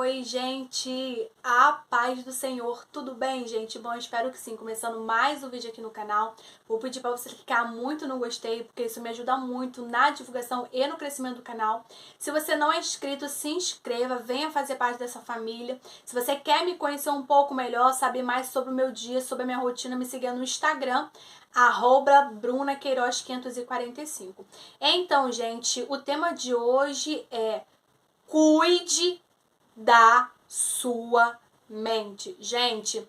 Oi, gente! A paz do Senhor, tudo bem, gente? Bom, espero que sim. Começando mais um vídeo aqui no canal. Vou pedir para você clicar muito no gostei, porque isso me ajuda muito na divulgação e no crescimento do canal. Se você não é inscrito, se inscreva, venha fazer parte dessa família. Se você quer me conhecer um pouco melhor, saber mais sobre o meu dia, sobre a minha rotina, me siga no Instagram, @BrunaQueiroz545. Então, gente, o tema de hoje é: cuide da sua mente. Gente,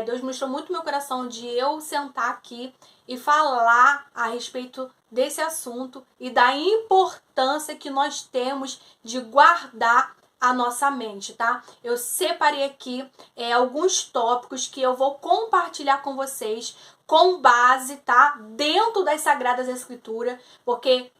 Deus mostrou muito meu coração de eu sentar aqui e falar a respeito desse assunto e da importância que nós temos de guardar a nossa mente, tá? Eu separei aqui alguns tópicos que eu vou compartilhar com vocês com base, tá? Dentro das Sagradas Escrituras, porque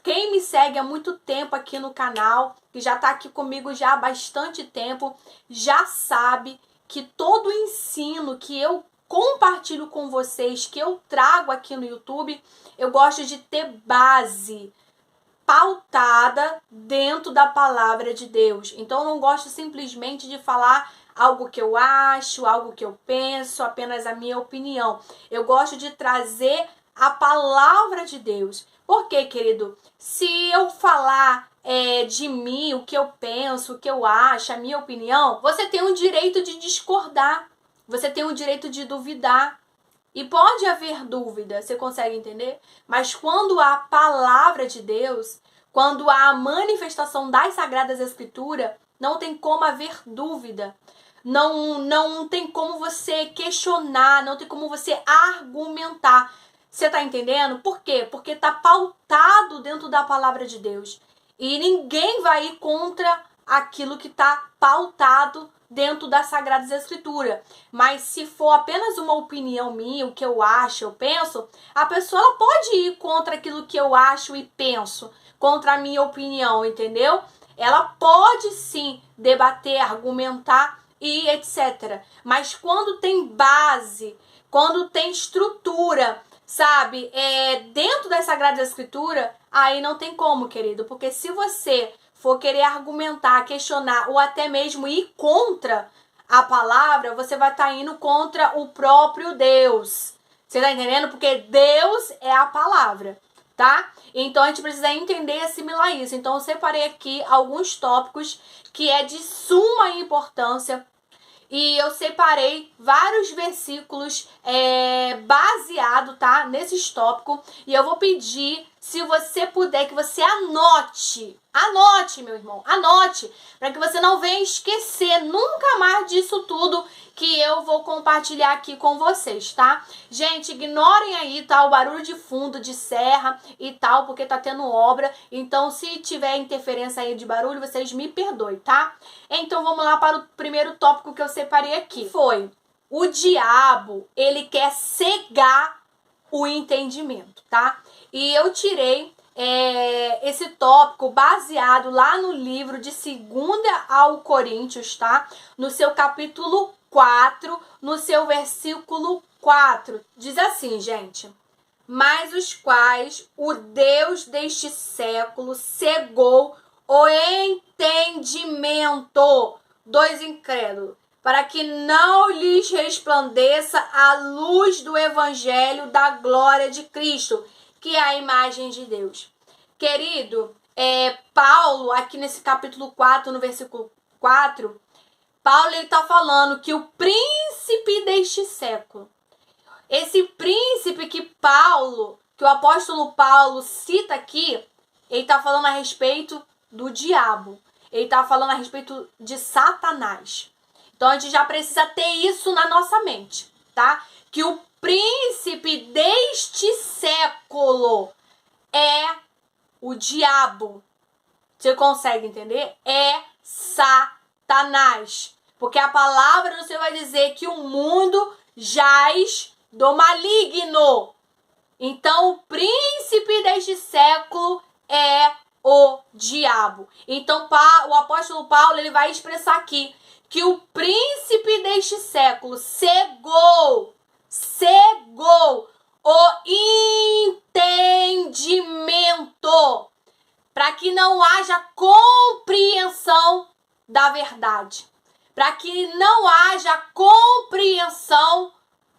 quem me segue há muito tempo aqui no canal, que já está aqui comigo já há bastante tempo, já sabe que todo o ensino que eu compartilho com vocês, que eu trago aqui no YouTube, eu gosto de ter base pautada dentro da palavra de Deus. Então eu não gosto simplesmente de falar algo que eu acho, algo que eu penso, apenas a minha opinião. Eu gosto de trazer a palavra de Deus. Por quê, querido? Se eu falar de mim, o que eu penso, o que eu acho, a minha opinião, você tem o direito de discordar. Você tem o direito de duvidar. E pode haver dúvida, você consegue entender? Mas quando há a palavra de Deus, quando há a manifestação das Sagradas Escrituras, não tem como haver dúvida. Não tem como você questionar, não tem como você argumentar. Você tá entendendo? Por quê? Porque tá pautado dentro da palavra de Deus. E ninguém vai ir contra aquilo que tá pautado dentro das Sagradas Escrituras. Mas se for apenas uma opinião minha, o que eu acho, eu penso, a pessoa ela pode ir contra aquilo que eu acho e penso, contra a minha opinião, entendeu? Ela pode sim debater, argumentar e etc. Mas quando tem base, quando tem estrutura, sabe, dentro das Sagradas Escrituras, aí não tem como, querido. Porque se você for querer argumentar, questionar ou até mesmo ir contra a palavra, você vai estar indo contra o próprio Deus. Você tá entendendo? Porque Deus é a palavra, tá? Então a gente precisa entender e assimilar isso. Então eu separei aqui alguns tópicos que é de suma importância. E eu separei vários versículos baseado, tá, nesses tópicos. E eu vou pedir, se você puder, que você anote. Anote, meu irmão, anote. Para que você não venha esquecer nunca mais disso tudo que eu vou compartilhar aqui com vocês, tá? Gente, ignorem aí, tá, o barulho de fundo de serra e tal, porque tá tendo obra. Então, se tiver interferência aí de barulho, vocês me perdoem, tá? Então, vamos lá para o primeiro tópico que eu separei aqui. Foi: o diabo, ele quer cegar o entendimento, tá? E eu tirei esse tópico baseado lá no livro de 2 ao Coríntios, tá? No seu capítulo 4, no seu versículo 4. Diz assim, gente: mas os quais o Deus deste século cegou o entendimento dos incrédulos, para que não lhes resplandeça a luz do evangelho da glória de Cristo, que é a imagem de Deus. Querido, Paulo, aqui nesse capítulo 4, no versículo 4, Paulo está falando que o príncipe deste século, esse príncipe que o apóstolo Paulo cita aqui, ele está falando a respeito do diabo. Ele está falando a respeito de Satanás. Então a gente já precisa ter isso na nossa mente, tá? Que o príncipe deste século é o diabo. Você consegue entender? É Satanás. Porque a palavra do Senhor vai dizer que o mundo jaz do maligno. Então, o príncipe deste século é o diabo. Então, o apóstolo Paulo, ele vai expressar aqui que o príncipe deste século cegou o entendimento, para que não haja compreensão da verdade, para que não haja compreensão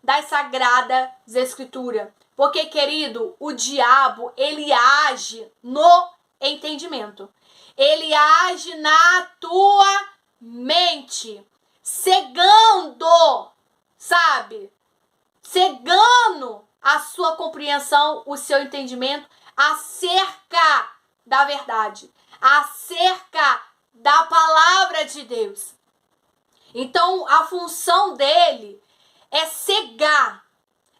das Sagradas Escrituras. Porque, querido, o diabo, ele age no entendimento. Ele age na tua mente, cegando, sabe? Cegando a sua compreensão, o seu entendimento acerca da verdade, acerca da palavra de Deus. Então, a função dele é cegar,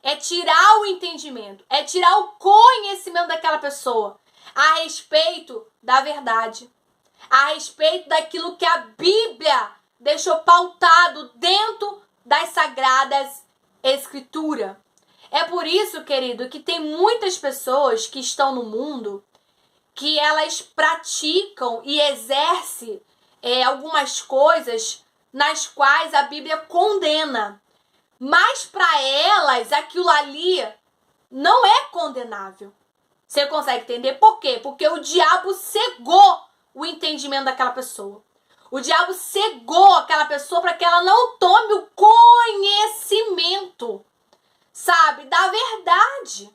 é tirar o entendimento, é tirar o conhecimento daquela pessoa a respeito da verdade, a respeito daquilo que a Bíblia deixou pautado dentro das Sagradas Escrituras. É por isso, querido, que tem muitas pessoas que estão no mundo que elas praticam e exercem algumas coisas nas quais a Bíblia condena. Mas para elas, aquilo ali não é condenável. Você consegue entender por quê? Porque o diabo cegou o entendimento daquela pessoa. O diabo cegou aquela pessoa para que ela não tome o conhecimento, sabe, da verdade,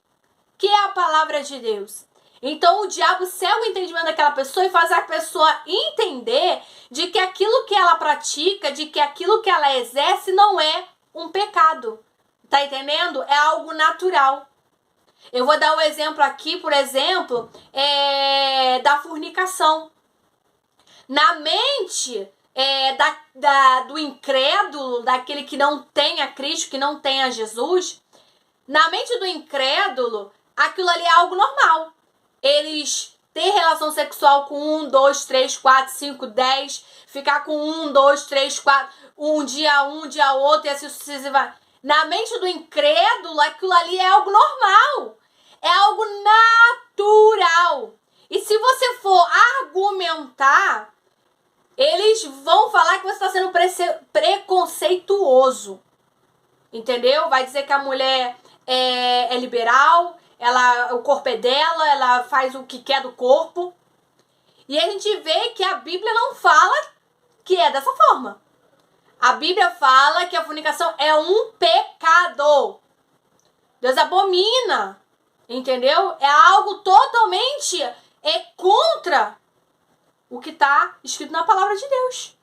que é a palavra de Deus. Então o diabo cega o entendimento daquela pessoa e faz a pessoa entender de que aquilo que ela pratica, de que aquilo que ela exerce não é um pecado. Tá entendendo? É algo natural. Eu vou dar um exemplo aqui, por exemplo, da fornicação. Na mente do incrédulo, daquele que não tem a Cristo, que não tem a Jesus, na mente do incrédulo, aquilo ali é algo normal. Eles ter relação sexual com 1, 2, 3, 4, 5, 10, ficar com 1, 2, 3, 4, um dia outro e assim sucessivamente. Na mente do incrédulo, aquilo ali é algo normal, é algo natural. E se você for argumentar, eles vão falar que você está sendo preconceituoso, entendeu? Vai dizer que a mulher é liberal, o corpo é dela, ela faz o que quer do corpo. E a gente vê que a Bíblia não fala que é dessa forma. A Bíblia fala que a fornicação é um pecado. Deus abomina, entendeu? É algo totalmente contra o que está escrito na palavra de Deus.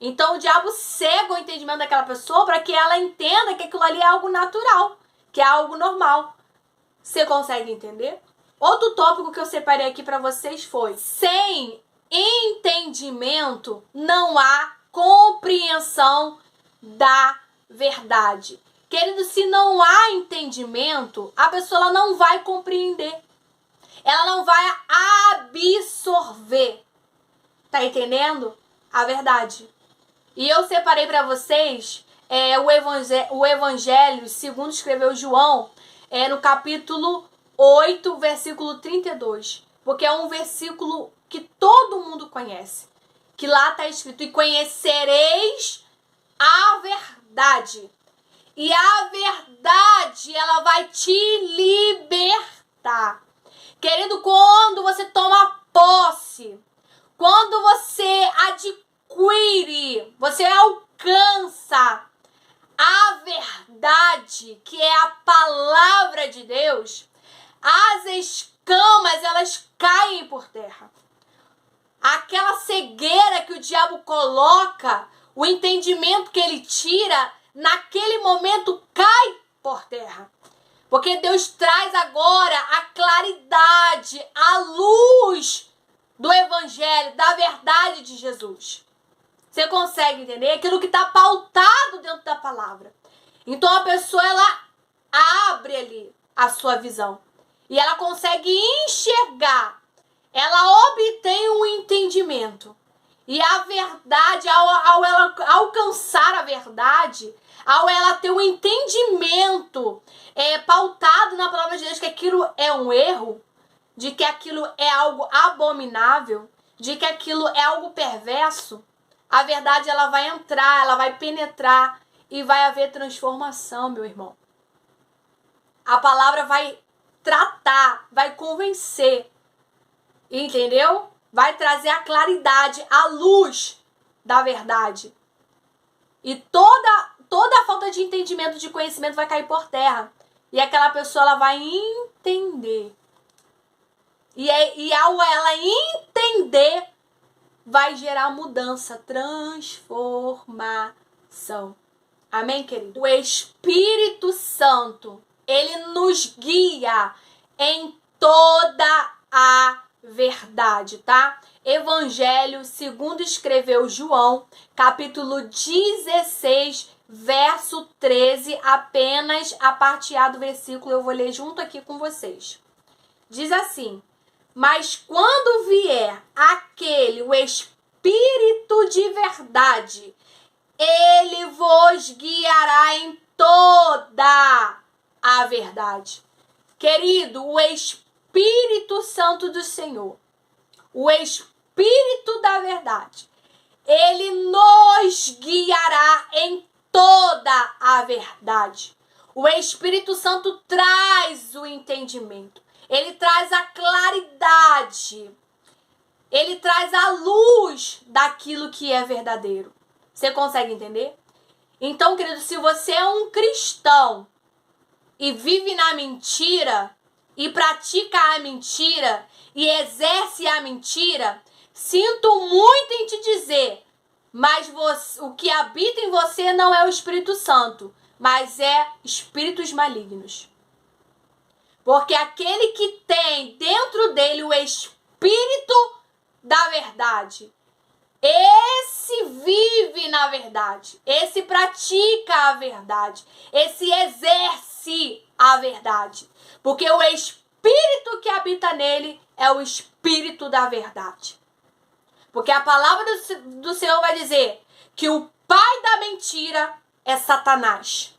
Então o diabo cega o entendimento daquela pessoa para que ela entenda que aquilo ali é algo natural, que é algo normal. Você consegue entender? Outro tópico que eu separei aqui para vocês foi: sem entendimento não há compreensão da verdade. Querido, se não há entendimento, a pessoa ela não vai compreender. Ela não vai absorver. Tá entendendo? A verdade. E eu separei para vocês o Evangelho segundo escreveu João, no capítulo 8, versículo 32. Porque é um versículo que todo mundo conhece. Que lá está escrito: e conhecereis a verdade. E a verdade, ela vai te libertar. Querido, quando você toma posse, quando você adquire, você alcança a verdade, que é a palavra de Deus, as escamas, elas caem por terra. Aquela cegueira que o diabo coloca, o entendimento que ele tira, naquele momento cai por terra. Porque Deus traz agora a claridade, a luz do Evangelho, da verdade de Jesus. Você consegue entender? Aquilo que está pautado dentro da palavra. Então a pessoa, ela abre ali a sua visão. E ela consegue enxergar. Ela obtém um entendimento. E a verdade, ao ela alcançar a verdade, ao ela ter um entendimento pautado na palavra de Deus, que aquilo é um erro, de que aquilo é algo abominável, de que aquilo é algo perverso, a verdade ela vai entrar, ela vai penetrar e vai haver transformação, meu irmão. A palavra vai tratar, vai convencer, entendeu? Vai trazer a claridade, a luz da verdade. E toda a falta de entendimento, de conhecimento vai cair por terra. E aquela pessoa, ela vai entender. E ao ela entender, vai gerar mudança, transformação. Amém, querido? O Espírito Santo, ele nos guia em toda a verdade, tá? Evangelho segundo escreveu João, capítulo 16, verso 13, apenas a parte A do versículo, eu vou ler junto aqui com vocês. Diz assim: mas quando vier aquele, o Espírito de verdade, ele vos guiará em toda a verdade. Querido, o Espírito Santo do Senhor, o Espírito da verdade, ele nos guiará em toda a verdade. O Espírito Santo traz o entendimento. Ele traz a claridade. Ele traz a luz daquilo que é verdadeiro. Você consegue entender? Então, querido, se você é um cristão e vive na mentira, e pratica a mentira, e exerce a mentira, sinto muito em te dizer, mas o que habita em você não é o Espírito Santo, mas é espíritos malignos. Porque aquele que tem dentro dele o Espírito da verdade, esse vive na verdade, esse pratica a verdade, esse exerce a verdade. Porque o Espírito que habita nele é o Espírito da verdade. Porque a palavra do Senhor vai dizer que o pai da mentira é Satanás.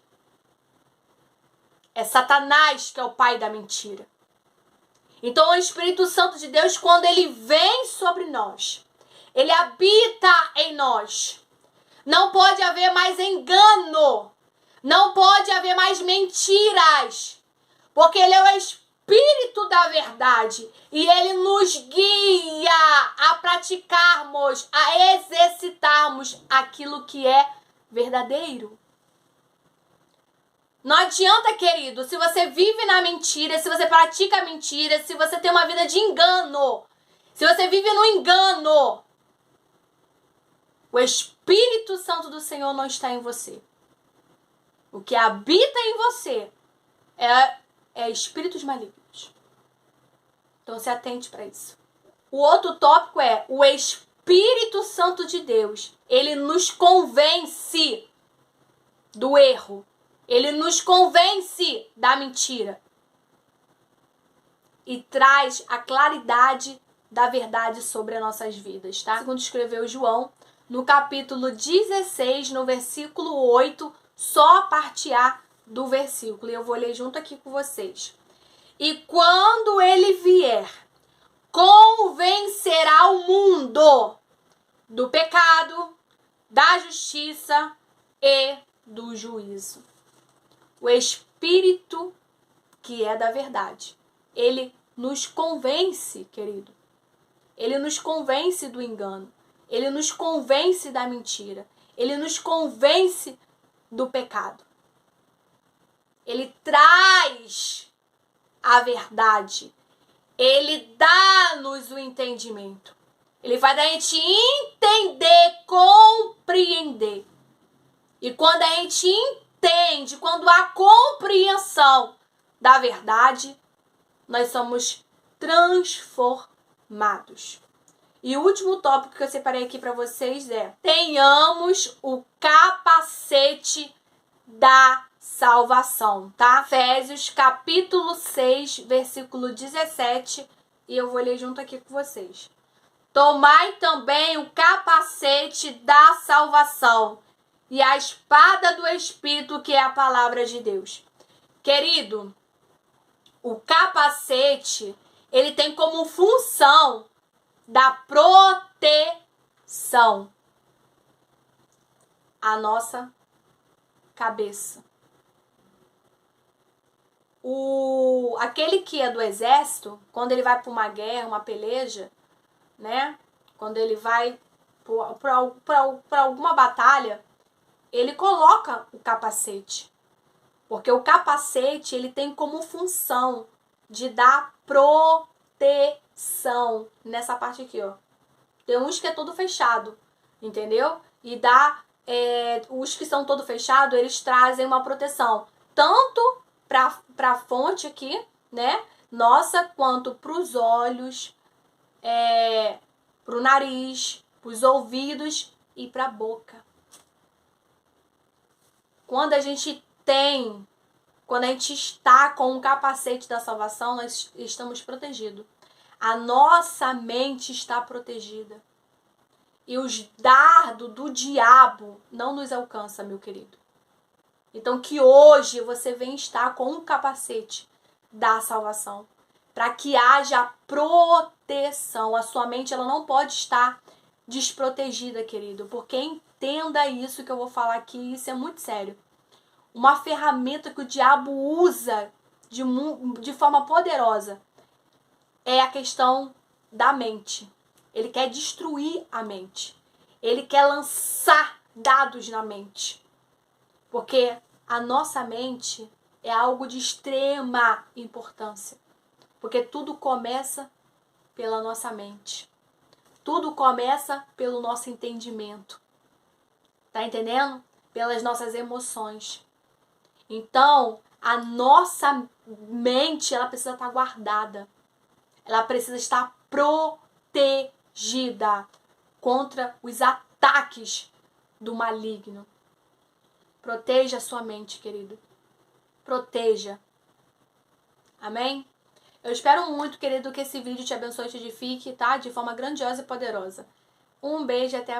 É Satanás que é o pai da mentira. Então o Espírito Santo de Deus, quando ele vem sobre nós, ele habita em nós. Não pode haver mais engano. Não pode haver mais mentiras. Porque ele é o Espírito da verdade. E ele nos guia a praticarmos, a exercitarmos aquilo que é verdadeiro. Não adianta, querido, se você vive na mentira, se você pratica a mentira, se você tem uma vida de engano, se você vive no engano, o Espírito Santo do Senhor não está em você. O que habita em você é espíritos malignos. Então se atente para isso. O outro tópico é o Espírito Santo de Deus. Ele nos convence do erro. Ele nos convence da mentira. E traz a claridade da verdade sobre as nossas vidas, tá? Segundo escreveu João, no capítulo 16, no versículo 8, só a parte A do versículo. E eu vou ler junto aqui com vocês. E quando ele vier, convencerá o mundo do pecado, da justiça e do juízo. O Espírito que é da verdade, ele nos convence, querido. Ele nos convence do engano. Ele nos convence da mentira. Ele nos convence do pecado. Ele traz a verdade. Ele dá-nos o entendimento. Ele faz a gente entender, compreender. E quando a gente entende, quando há compreensão da verdade, nós somos transformados. E o último tópico que eu separei aqui para vocês é: tenhamos o capacete da salvação, tá? Efésios capítulo 6, versículo 17, e eu vou ler junto aqui com vocês. Tomai também o capacete da salvação e a espada do Espírito, que é a palavra de Deus. Querido, o capacete, ele tem como função da proteção a nossa cabeça. Aquele que é do exército, quando ele vai para uma guerra, uma peleja, né? Quando ele vai para alguma batalha, ele coloca o capacete. Porque o capacete, ele tem como função de dar proteção. Nessa parte aqui, ó. Tem uns que é todo fechado, entendeu? E os que são todo fechado, eles trazem uma proteção. Tanto para a fonte aqui, né? Nossa, quanto para os olhos, para o nariz, para os ouvidos e para a boca. Quando a gente está com o capacete da salvação, nós estamos protegidos. A nossa mente está protegida. E os dardos do diabo não nos alcançam, meu querido. Então que hoje você venha estar com o capacete da salvação. Para que haja proteção. A sua mente ela não pode estar desprotegida, querido. Porque entenda isso que eu vou falar aqui, isso é muito sério. Uma ferramenta que o diabo usa de forma poderosa é a questão da mente. Ele quer destruir a mente. Ele quer lançar dados na mente. Porque a nossa mente é algo de extrema importância. Porque tudo começa pela nossa mente. Tudo começa pelo nosso entendimento. Tá entendendo? Pelas nossas emoções. Então, a nossa mente, ela precisa estar guardada. Ela precisa estar protegida contra os ataques do maligno. Proteja a sua mente, querido. Proteja. Amém? Eu espero muito, querido, que esse vídeo te abençoe e te edifique, tá? De forma grandiosa e poderosa. Um beijo e até a próxima.